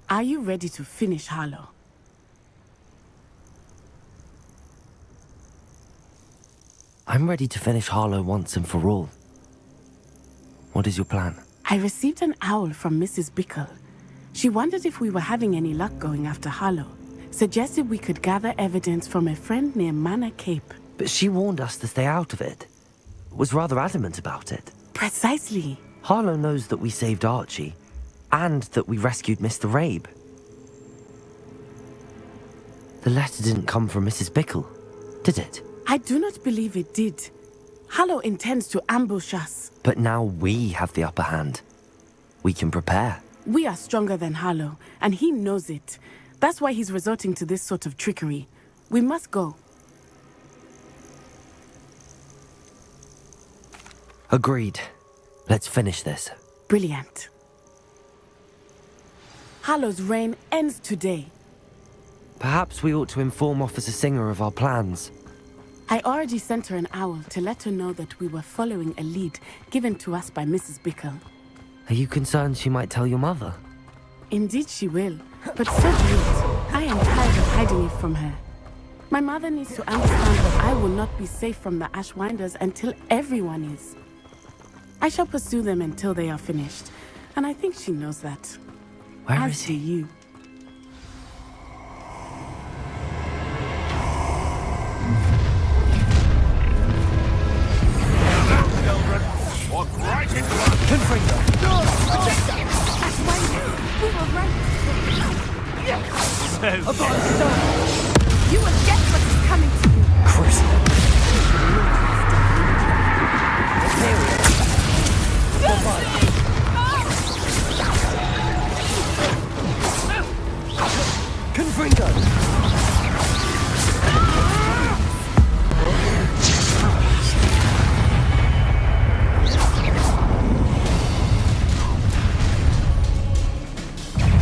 Are you ready to finish Harlow? I'm ready to finish Harlow once and for all. What is your plan? I received an owl from Mrs. Bickle. She wondered if we were having any luck going after Harlow. Suggested we could gather evidence from a friend near Manor Cape. But she warned us to stay out of it. Was rather adamant about it. Precisely. Harlow knows that we saved Archie, and that we rescued Mr. Rabe. The letter didn't come from Mrs. Bickle, did it? I do not believe it did. Harlow intends to ambush us. But now we have the upper hand. We can prepare. We are stronger than Harlow, and he knows it. That's why he's resorting to this sort of trickery. We must go. Agreed. Let's finish this. Brilliant. Harlow's reign ends today. Perhaps we ought to inform Officer Singer of our plans. I already sent her an owl to let her know that we were following a lead given to us by Mrs. Bickle. Are you concerned she might tell your mother? Indeed she will, but so be it. I am tired of hiding it from her. My mother needs to understand that I will not be safe from the Ashwinders until everyone is. I shall pursue them until they are finished, and I think she knows that. Where As is he? do you. Walk right into us! Confringo! We were right! Yes! Upon stone! You will get what is coming to you! Confringo!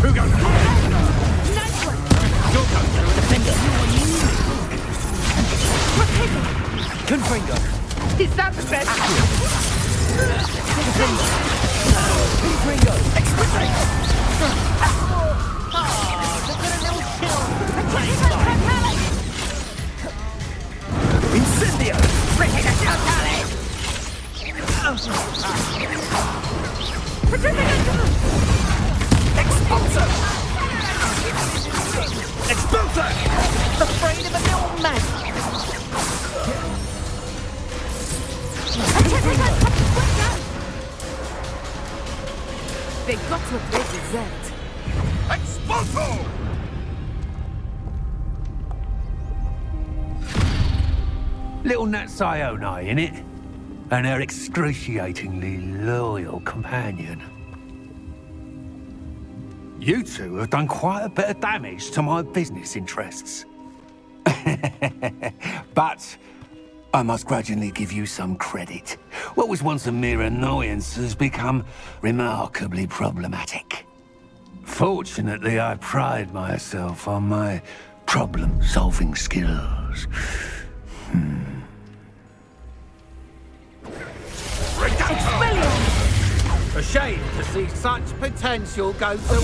Who goes? Nice one! You'll go through the finger! Confringo! Is that the best? Confringo! Expedite! Incendio! Expulsor! Expulsor! Afraid of an old man. They got what they deserved. Expulsor! Little Nat Sione, innit? And her excruciatingly loyal companion. You two have done quite a bit of damage to my business interests. But I must grudgingly give you some credit. What was once a mere annoyance has become remarkably problematic. Fortunately, I pride myself on my problem-solving skills. A shame to see such potential go to waste.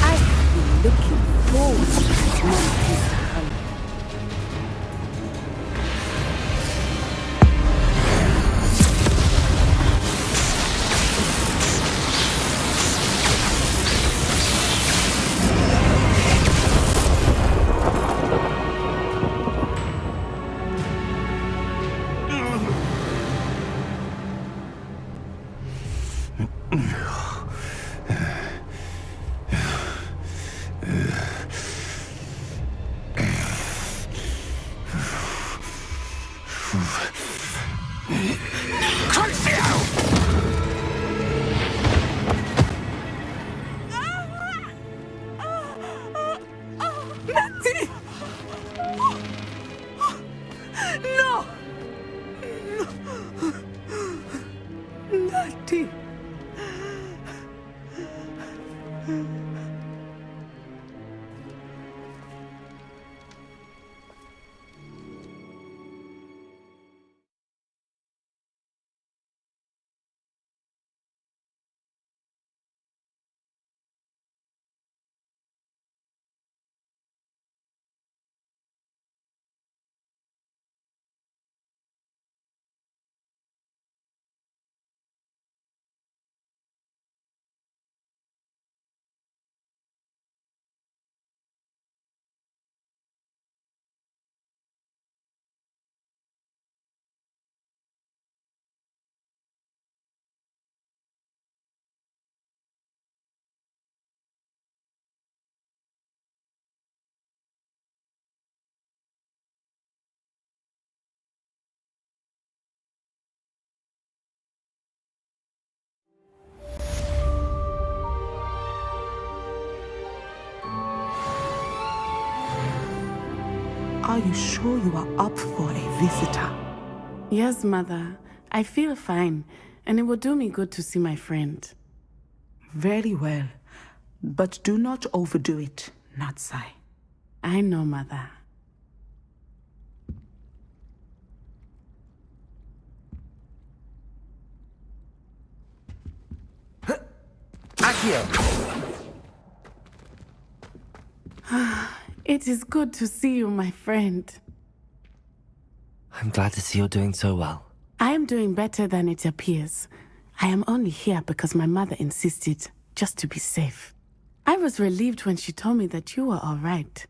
I have been looking forward to this moment. Are you sure you are up for a visitor? Yes, Mother. I feel fine, and it will do me good to see my friend. Very well. But do not overdo it, Natsai. I know, Mother. Akio! It is good to see you, my friend. I'm glad to see you're doing so well. I am doing better than it appears. I am only here because my mother insisted, just to be safe. I was relieved when she told me that you were all right.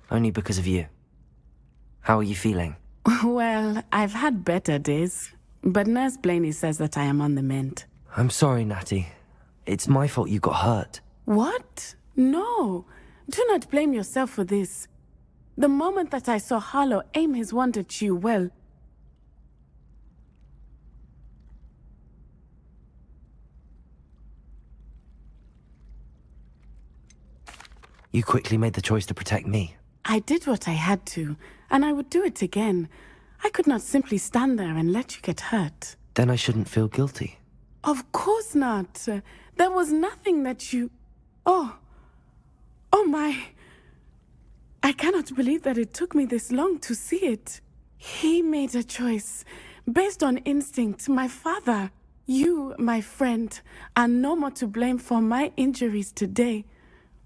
Only because of you. How are you feeling? Well, I've had better days, but Nurse Blaney says that I am on the mend. I'm sorry, Natty. It's my fault you got hurt. What? No. Do not blame yourself for this. The moment that I saw Harlow aim his wand at you, well... You quickly made the choice to protect me. I did what I had to, and I would do it again. I could not simply stand there and let you get hurt. Then I shouldn't feel guilty. Of course not. There was nothing that you... Oh my... I cannot believe that it took me this long to see it. He made a choice, based on instinct, my father. You, my friend, are no more to blame for my injuries today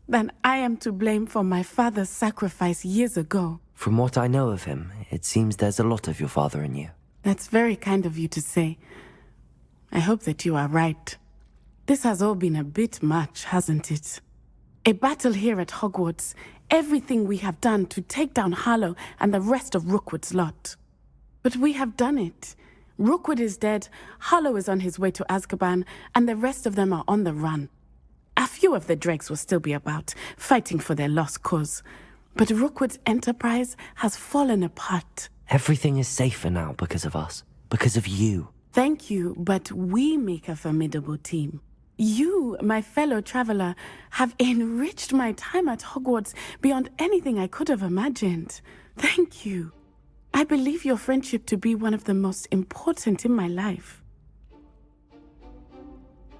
than I am to blame for my father's sacrifice years ago. From what I know of him, it seems there's a lot of your father in you. That's very kind of you to say. I hope that you are right. This has all been a bit much, hasn't it? A battle here at Hogwarts, everything we have done to take down Harlow and the rest of Rookwood's lot. But we have done it. Rookwood is dead, Harlow is on his way to Azkaban, and the rest of them are on the run. A few of the dregs will still be about, fighting for their lost cause. But Rookwood's enterprise has fallen apart. Everything is safer now because of us. Because of you. Thank you, but we make a formidable team. You, my fellow traveler, have enriched my time at Hogwarts beyond anything I could have imagined. Thank you. I believe your friendship to be one of the most important in my life.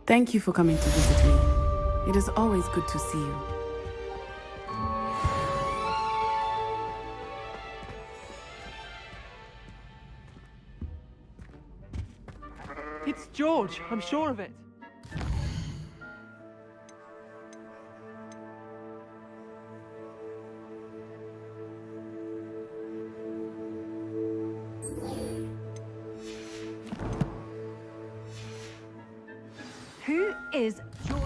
Thank you for coming to visit me. It is always good to see you. It's George, I'm sure of it. Who is George?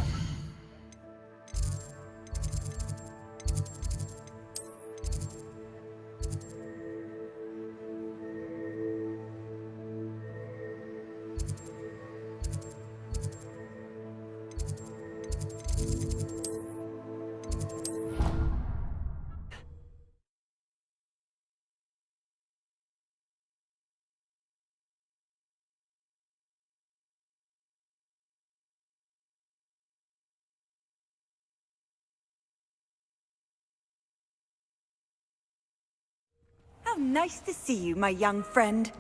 How nice to see you, my young friend.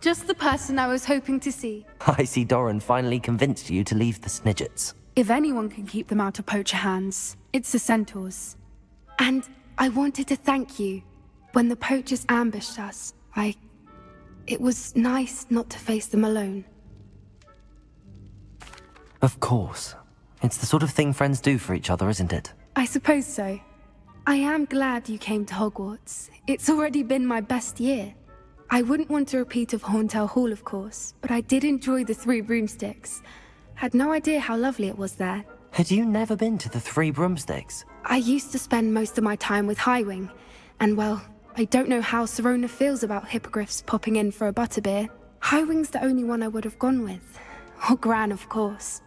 just the person I was hoping to see. I see Doran finally convinced you to leave the Snidgets. If anyone can keep them out of poacher hands, it's the centaurs. And I wanted to thank you. When the poachers ambushed us, it was nice not to face them alone. Of course. It's the sort of thing friends do for each other, isn't it? I suppose so. I am glad you came to Hogwarts. It's already been my best year. I wouldn't want a repeat of Horntail Hall, of course, but I did enjoy the Three Broomsticks. Had no idea how lovely it was there. Had you never been to the Three Broomsticks? I used to spend most of my time with Highwing, and well, I don't know how Serona feels about hippogriffs popping in for a butterbeer. Highwing's the only one I would have gone with. Or Gran, of course.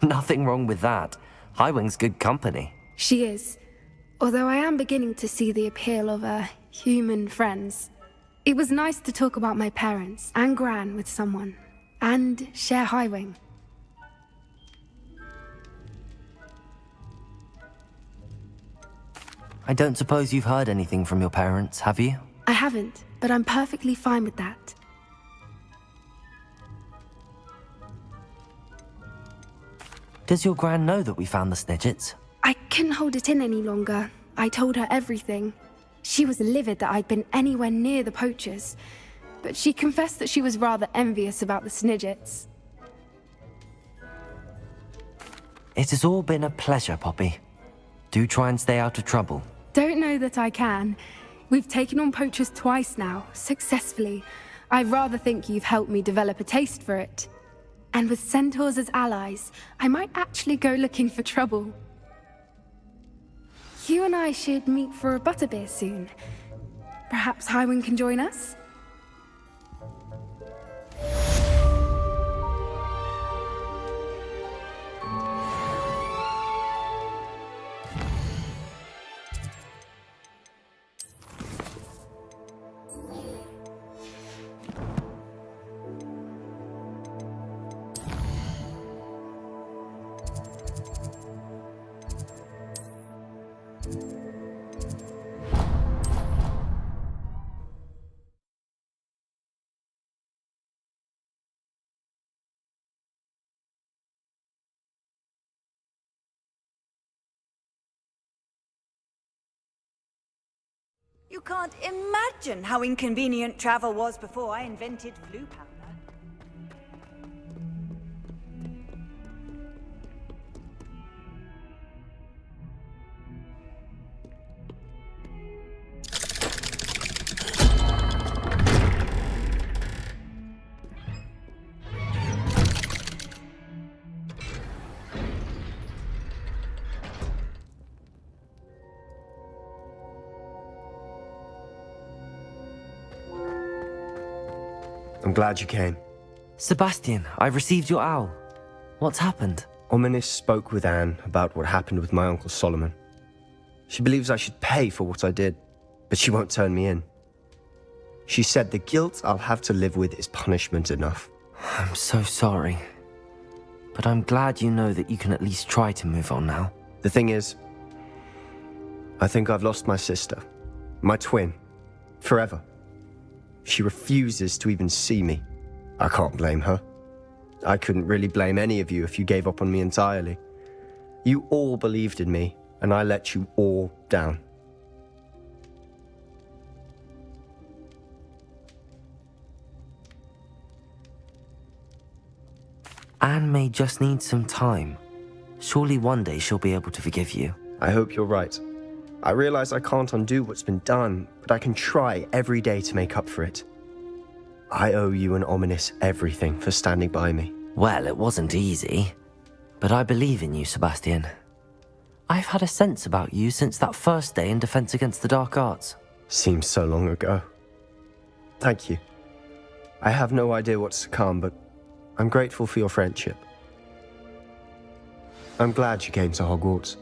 Nothing wrong with that. Highwing's good company. She is. Although I am beginning to see the appeal of human friends. It was nice to talk about my parents and Gran with someone. And share Highwing. I don't suppose you've heard anything from your parents, have you? I haven't, but I'm perfectly fine with that. Does your Gran know that we found the Snidgets? I couldn't hold it in any longer. I told her everything. She was livid that I'd been anywhere near the poachers, but she confessed that she was rather envious about the Snidgets. It has all been a pleasure, Poppy. Do try and stay out of trouble. Don't know that I can. We've taken on poachers twice now, successfully. I rather think you've helped me develop a taste for it. And with centaurs as allies, I might actually go looking for trouble. You and I should meet for a butterbeer soon. Perhaps Highwing can join us? You can't imagine how inconvenient travel was before I invented blue powder. I'm glad you came. Sebastian, I received your owl. What's happened? Ominis spoke with Anne about what happened with my Uncle Solomon. She believes I should pay for what I did, but she won't turn me in. She said the guilt I'll have to live with is punishment enough. I'm so sorry. But I'm glad you know that you can at least try to move on now. The thing is, I think I've lost my sister, my twin, forever. She refuses to even see me. I can't blame her. I couldn't really blame any of you if you gave up on me entirely. You all believed in me, and I let you all down. Anne may just need some time. Surely one day she'll be able to forgive you. I hope you're right. I realize I can't undo what's been done, but I can try every day to make up for it. I owe you and Ominis everything for standing by me. Well, it wasn't easy, but I believe in you, Sebastian. I've had a sense about you since that first day in Defense Against the Dark Arts. Seems so long ago. Thank you. I have no idea what's to come, but I'm grateful for your friendship. I'm glad you came to Hogwarts.